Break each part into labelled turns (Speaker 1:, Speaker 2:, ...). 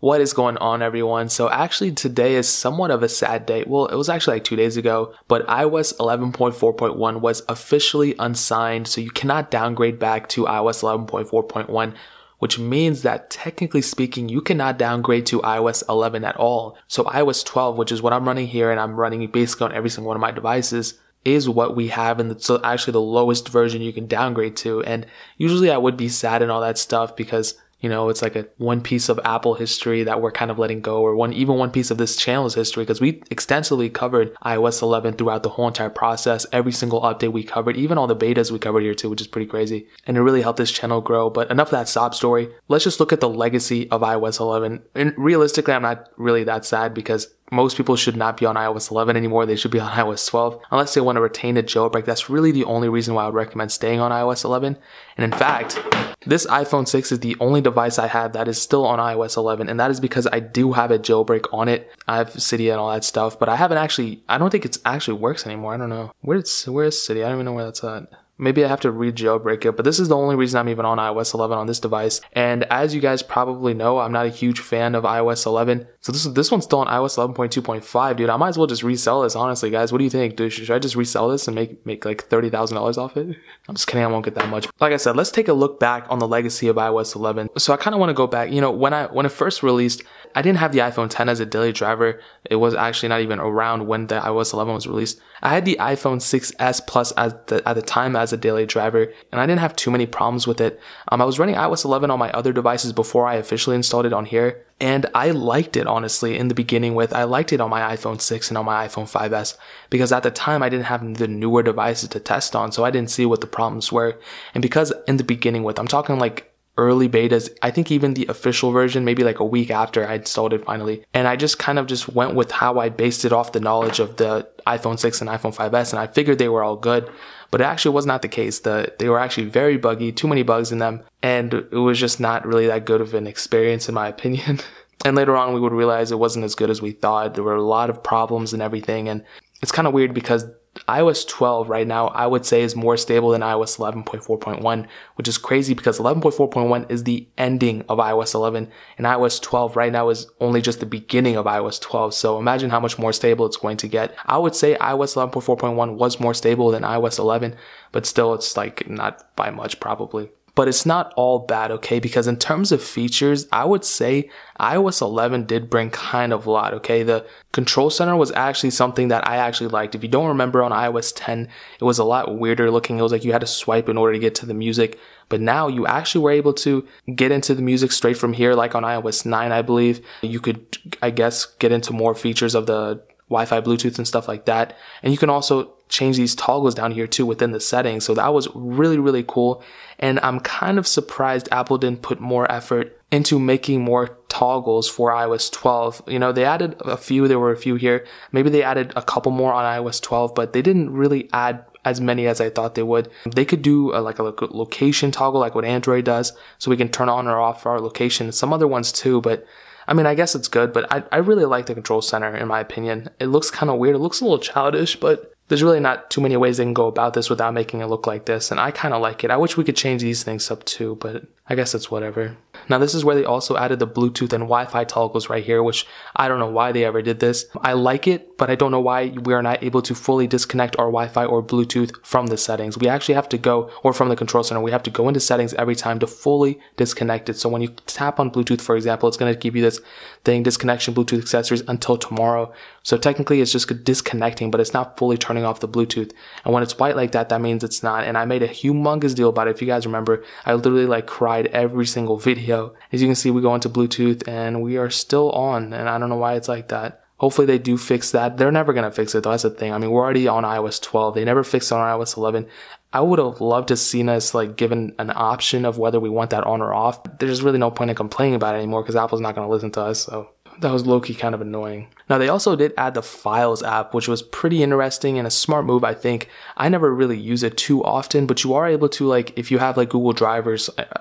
Speaker 1: What is going on, everyone? So actually today is somewhat of a sad day. Well, it was actually like 2 days ago, but iOS 11.4.1 was officially unsigned, so you cannot downgrade back to iOS 11.4.1, which means that technically speaking, you cannot downgrade to iOS 11 at all. So iOS 12, which is what I'm running here, and I'm running basically on every single one of my devices, is what we have, and it's actually the lowest version you can downgrade to. And usually I would be sad and all that stuff because, you know, it's like one piece of Apple history that we're kind of letting go, or even one piece of this channel's history, because we extensively covered iOS 11 throughout the whole entire process. Every single update we covered, even all the betas we covered here too, which is pretty crazy. And it really helped this channel grow. But enough of that sob story. Let's just look at the legacy of iOS 11. And realistically, I'm not really that sad because most people should not be on iOS 11 anymore. They should be on iOS 12. Unless they want to retain a jailbreak, that's really the only reason why I would recommend staying on iOS 11. And in fact, this iPhone 6 is the only device I have that is still on iOS 11. And that is because I do have a jailbreak on it. I have Cydia and all that stuff, but I don't think it's actually works anymore. I don't know. Where is Cydia? I don't even know where that's at. Maybe I have to re-jailbreak it, but this is the only reason I'm even on iOS 11 on this device. And as you guys probably know, I'm not a huge fan of iOS 11. So this one's still on iOS 11.2.5, dude. I might as well just resell this, honestly, guys. What do you think, dude? Should I just resell this and make like $30,000 off it? I'm just kidding. I won't get that much. Like I said, let's take a look back on the legacy of iOS 11. So I kind of want to go back. You know, when it first released, I didn't have the iPhone 10 as a daily driver. It was actually not even around when the iOS 11 was released. I had the iPhone 6s Plus at the time as a daily driver, and I didn't have too many problems with it. I was running iOS 11 on my other devices before I officially installed it on here, and I liked it, honestly, in the beginning I liked it on my iPhone 6 and on my iPhone 5s, because at the time I didn't have the newer devices to test on, so I didn't see what the problems were. And because in the beginning I'm talking like early betas, I think even the official version, maybe like a week after I installed it finally. And I just kind of just went with how I based it off the knowledge of the iPhone 6 and iPhone 5s, and I figured they were all good. But it actually was not the case. They were actually very buggy, too many bugs in them, and it was just not really that good of an experience in my opinion. And later on we would realize it wasn't as good as we thought. There were a lot of problems and everything, and it's kind of weird because iOS 12 right now, I would say, is more stable than iOS 11.4.1, which is crazy because 11.4.1 is the ending of iOS 11, and iOS 12 right now is only just the beginning of iOS 12. So imagine how much more stable it's going to get. I would say iOS 11.4.1 was more stable than iOS 11, but still it's like not by much probably. But it's not all bad, okay? Because in terms of features, I would say iOS 11 did bring kind of a lot, okay? The control center was actually something that I actually liked. If you don't remember, on iOS 10, it was a lot weirder looking. It was like you had to swipe in order to get to the music. But now you actually were able to get into the music straight from here, like on iOS 9, I believe. You could, I guess, get into more features of the Wi-Fi, Bluetooth, and stuff like that. And you can also change these toggles down here too within the settings. So that was really, really cool. And I'm kind of surprised Apple didn't put more effort into making more toggles for iOS 12. You know, they added a few, there were a few here. Maybe they added a couple more on iOS 12, but they didn't really add as many as I thought they would. They could do a location toggle like what Android does, so we can turn on or off our location. Some other ones too, but I mean, I guess it's good, but I really like the control center in my opinion. It looks kind of weird. It looks a little childish, but there's really not too many ways they can go about this without making it look like this, and I kind of like it. I wish we could change these things up too, but I guess it's whatever. Now this is where they also added the Bluetooth and Wi-Fi toggles right here, which I don't know why they ever did this. I like it, but I don't know why we are not able to fully disconnect our Wi-Fi or Bluetooth from the settings. We actually have to go, or from the control center, we have to go into settings every time to fully disconnect it. So when you tap on Bluetooth, for example, it's going to give you this thing, disconnection Bluetooth accessories until tomorrow. So technically it's just disconnecting, but it's not fully turning off the Bluetooth. And when it's white like that, that means it's not. And I made a humongous deal about it. If you guys remember, I literally like cried every single video. As you can see, we go into Bluetooth and we are still on, and I don't know why it's like that. Hopefully they do fix that. They're never going to fix it though, that's the thing. I mean, we're already on iOS 12. They never fixed it on iOS 11. I would have loved to seen us like given an option of whether we want that on or off. There's really no point in complaining about it anymore because Apple's not going to listen to us, so that was low-key kind of annoying. Now, they also did add the Files app, which was pretty interesting and a smart move, I think. I never really use it too often, but you are able to, like, if you have, like, Google Drive or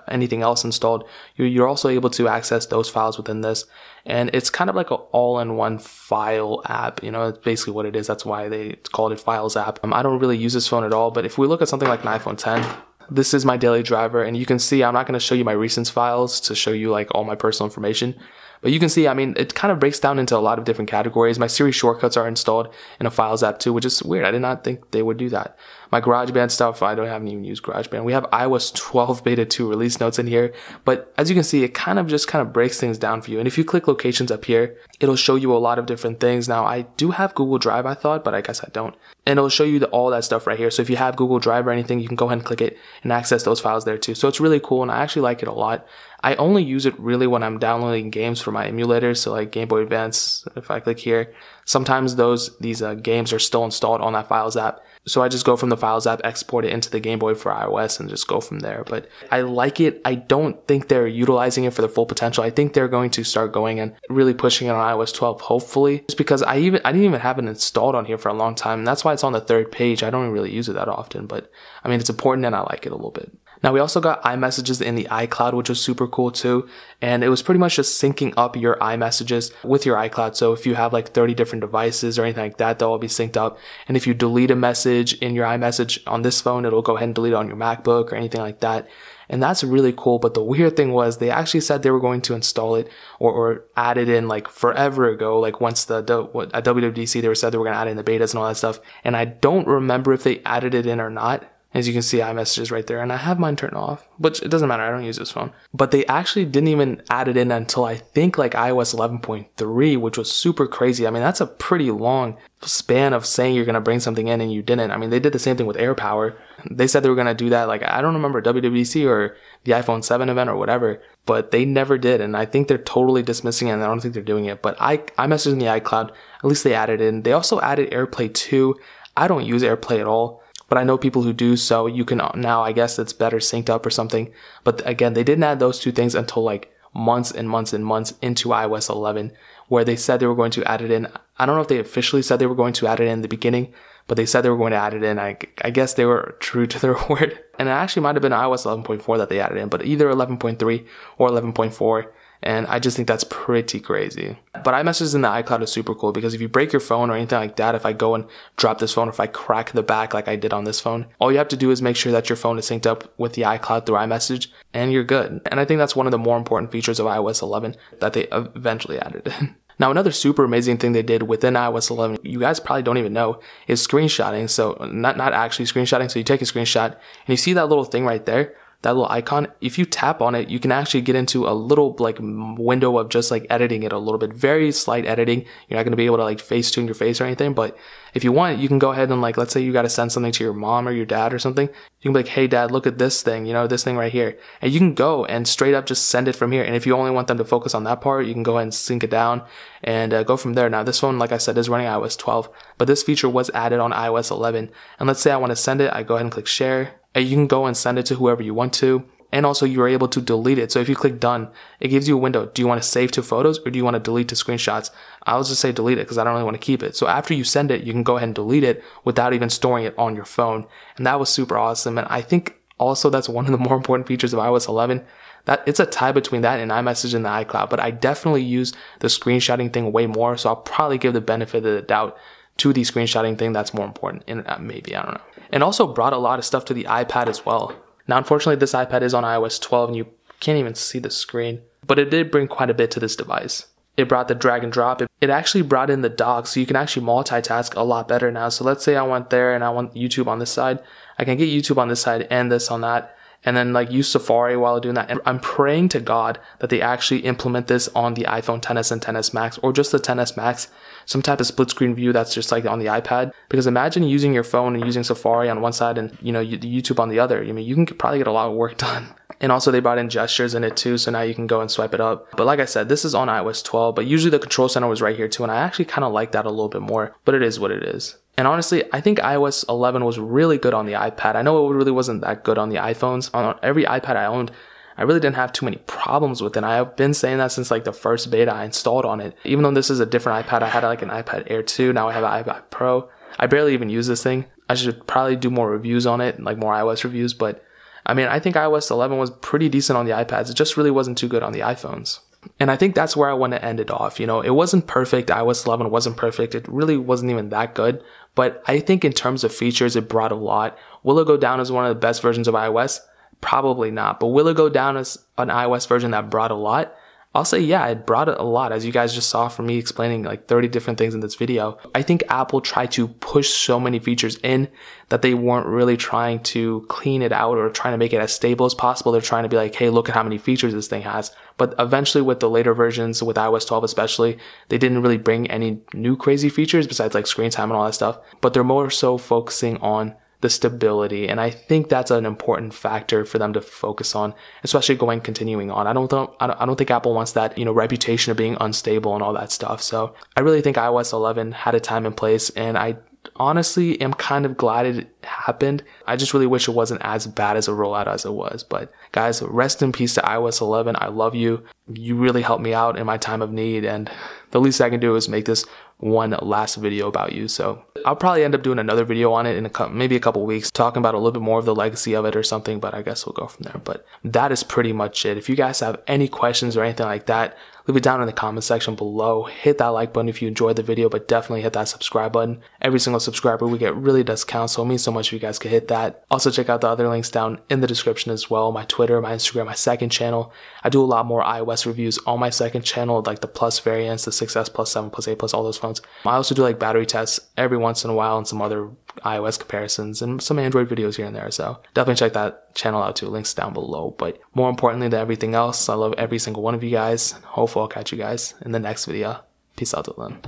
Speaker 1: anything else installed, you're also able to access those files within this. And it's kind of like an all-in-one file app. You know, it's basically what it is. That's why they called it Files app. I don't really use this phone at all, but if we look at something like an iPhone 10, this is my daily driver, and you can see I'm not going to show you my recent files to show you, like, all my personal information. But you can see, I mean, it kind of breaks down into a lot of different categories. My Siri shortcuts are installed in a Files app too, which is weird. I did not think they would do that. My GarageBand stuff, haven't even used GarageBand. We have iOS 12 Beta 2 release notes in here. But as you can see, it kind of breaks things down for you. And if you click locations up here, it'll show you a lot of different things. Now, I do have Google Drive, I thought, but I guess I don't. And it'll show you all that stuff right here. So if you have Google Drive or anything, you can go ahead and click it and access those files there too. So it's really cool, and I actually like it a lot. I only use it really when I'm downloading games for my emulators, so like Game Boy Advance. If I click here, sometimes these games are still installed on that Files app. So I just go from the Files app, export it into the Game Boy for iOS, and just go from there. But I like it. I don't think they're utilizing it for the full potential. I think they're going to start going and really pushing it on iOS 12, hopefully. Just because I didn't even have it installed on here for a long time, and that's why it's on the third page. I don't really use it that often, but I mean, it's important and I like it a little bit. Now, we also got iMessages in the iCloud, which was super cool too. And it was pretty much just syncing up your iMessages with your iCloud. So if you have like 30 different devices or anything like that, they'll all be synced up. And if you delete a message in your iMessage on this phone, it'll go ahead and delete it on your MacBook or anything like that. And that's really cool. But the weird thing was they actually said they were going to install it or add it in like forever ago. Like once at WWDC, they said they were going to add it in the betas and all that stuff. And I don't remember if they added it in or not. As you can see, iMessages right there, and I have mine turned off, but it doesn't matter. I don't use this phone. But they actually didn't even add it in until I think like iOS 11.3, which was super crazy. I mean, that's a pretty long span of saying you're going to bring something in and you didn't. I mean, they did the same thing with AirPower. They said they were going to do that. Like, I don't remember WWDC or the iPhone 7 event or whatever, but they never did. And I think they're totally dismissing it, and I don't think they're doing it. But iMessage in the iCloud, at least they added it in. They also added AirPlay 2. I don't use AirPlay at all, but I know people who do, so you can now, I guess it's better synced up or something. But again, they didn't add those two things until like months and months and months into iOS 11, where they said they were going to add it in. I don't know if they officially said they were going to add it in the beginning, but they said they were going to add it in. I guess they were true to their word. And it actually might have been iOS 11.4 that they added in, but either 11.3 or 11.4. And I just think that's pretty crazy. But iMessages in the iCloud is super cool because if you break your phone or anything like that, if I go and drop this phone, if I crack the back like I did on this phone, all you have to do is make sure that your phone is synced up with the iCloud through iMessage and you're good. And I think that's one of the more important features of iOS 11 that they eventually added in. Now, another super amazing thing they did within iOS 11, you guys probably don't even know, is screenshotting. So not actually screenshotting. So you take a screenshot and you see that little thing right there, that little icon. If you tap on it, you can actually get into a little like window of just like editing it a little bit, very slight editing. You're not going to be able to like Facetune your face or anything, but if you want, you can go ahead and like, let's say you got to send something to your mom or your dad or something. You can be like, hey dad, look at this thing, this thing right here. And you can go and straight up just send it from here. And if you only want them to focus on that part, you can go ahead and sync it down and go from there. Now this phone, like I said, is running iOS 12, but this feature was added on iOS 11. And let's say I want to send it, I go ahead and click share. And you can go and send it to whoever you want to. And also you're able to delete it. So if you click done, it gives you a window. Do you want to save to photos or do you want to delete to screenshots? I'll just say delete it because I don't really want to keep it. So after you send it, you can go ahead and delete it without even storing it on your phone. And that was super awesome. And I think also that's one of the more important features of iOS 11. That it's a tie between that and iMessage and the iCloud. But I definitely use the screenshotting thing way more. So I'll probably give the benefit of the doubt to the screenshotting thing. That's more important. And maybe, I don't know. And also brought a lot of stuff to the iPad as well. Now, unfortunately, this iPad is on iOS 12 and you can't even see the screen, but it did bring quite a bit to this device. It brought the drag and drop. It actually brought in the dock, so you can actually multitask a lot better now. So let's say I went there and I want YouTube on this side. I can get YouTube on this side and this on that, and then like use Safari while doing that. And I'm praying to God that they actually implement this on the iPhone XS and XS Max, or just the XS Max, some type of split screen view that's just like on the iPad. Because imagine using your phone and using Safari on one side and YouTube on the other. I mean, you can probably get a lot of work done. And also they brought in gestures in it too, so now you can go and swipe it up. But like I said, this is on iOS 12, but usually the control center was right here too, and I actually kind of like that a little bit more, but it is what it is. And honestly, I think iOS 11 was really good on the iPad. I know it really wasn't that good on the iPhones. On every iPad I owned, I really didn't have too many problems with it. I've been saying that since like the first beta I installed on it. Even though this is a different iPad, I had like an iPad Air 2, now I have an iPad Pro. I barely even use this thing. I should probably do more reviews on it, like more iOS reviews, but I mean, I think iOS 11 was pretty decent on the iPads. It just really wasn't too good on the iPhones. And I think that's where I want to end it off. It wasn't perfect. iOS 11 wasn't perfect. It really wasn't even that good. But I think in terms of features, it brought a lot. Will it go down as one of the best versions of iOS? Probably not. But will it go down as an iOS version that brought a lot? I'll say, yeah, it brought it a lot, as you guys just saw from me explaining like 30 different things in this video. I think Apple tried to push so many features in that they weren't really trying to clean it out or trying to make it as stable as possible. They're trying to be like, hey, look at how many features this thing has. But eventually with the later versions, with iOS 12 especially, they didn't really bring any new crazy features besides like screen time and all that stuff. But they're more so focusing on the stability, and I think that's an important factor for them to focus on, especially continuing on. I don't think Apple wants that, reputation of being unstable and all that stuff. So I really think iOS 11 had a time and place, and I honestly am kind of glad it happened. I just really wish it wasn't as bad as a rollout as it was. But guys, rest in peace to iOS 11. I love you. You really helped me out in my time of need, and the least I can do is make this one last video about you. So I'll probably end up doing another video on it in maybe a couple weeks, talking about a little bit more of the legacy of it or something, but I guess we'll go from there. But that is pretty much it. If you guys have any questions or anything like that, leave it down in the comment section below. Hit that like button if you enjoyed the video, but definitely hit that subscribe button. Every single subscriber we get really does count, so it means so much if you guys could hit that. Also check out the other links down in the description as well. My Twitter, my Instagram, my second channel. I do a lot more iOS reviews on my second channel, like the Plus variants, the 6S Plus, 7 Plus, 8 Plus, all those phones. I also do like battery tests every once in a while and some other iOS comparisons and some Android videos here and there. So definitely check that channel out too. Links down below. But more importantly than everything else, I love every single one of you guys. Hopefully I'll catch you guys in the next video. Peace out till then.